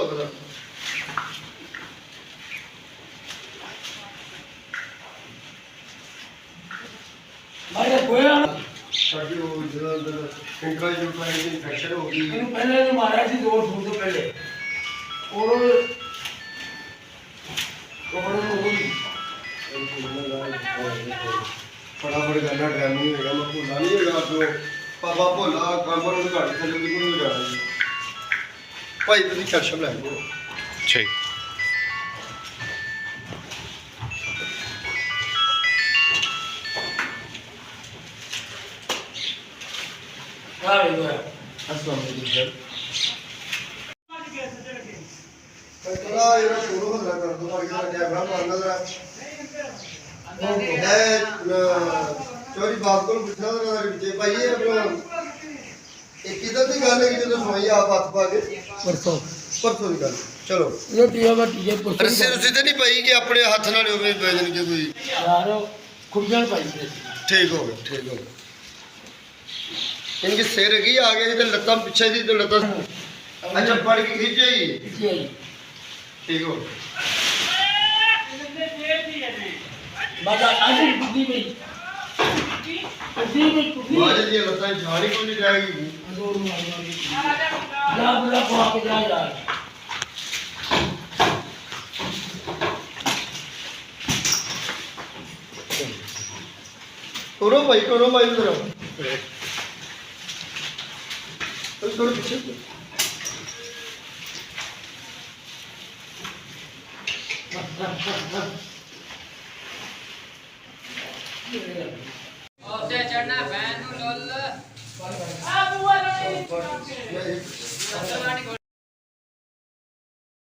होगा भाई कोया साडी वो जो इंट्राइज इन्फेक्शन हो गई ਇਹਨੂੰ ਪਹਿਲੇ ਨੇ ਮਾਰਿਆ ਸੀ 2 ਫੁੱਟ ਤੋਂ ਪਹਿਲੇ और कपड़ों में वो फटाफट करना टाइम नहीं होगा मैं भूला नहीं होगा तो पापा भोला काम पर उन्हें गाड़ी चले भी नहीं जाना भाई तुम कैल्शियम लै लो ठीक क्या है वो अस्सलाम वालेकुम सर चला ये शुरू हो रहा कर दो और क्या कैमरा मारना जरा है चोरी बात को पूछना जरा विजय भाई ये अपना एक किधर की गल है जो सोई आप हाथ पा के परसों परसों की गल चलो ये टीया बटी है परसों रस्सी रुस्सी ते नहीं पाई कि अपने हाथ नाल होवे बेजन के कोई यार खुबजन पाई थी ठीक हो गया ठीक हो गया इनकी सिर की आ गई तो लत्ता पीछे थी तो लत्ता अच्छा पड़ के खींच जाएगी ठीक हो बाजा आजी बुद्धि में बुद्धि में बाजे जी लत्ता झाड़ी को नहीं जाएगी जा बुला को आके जा यार करो भाई उधर थोड़ा पीछे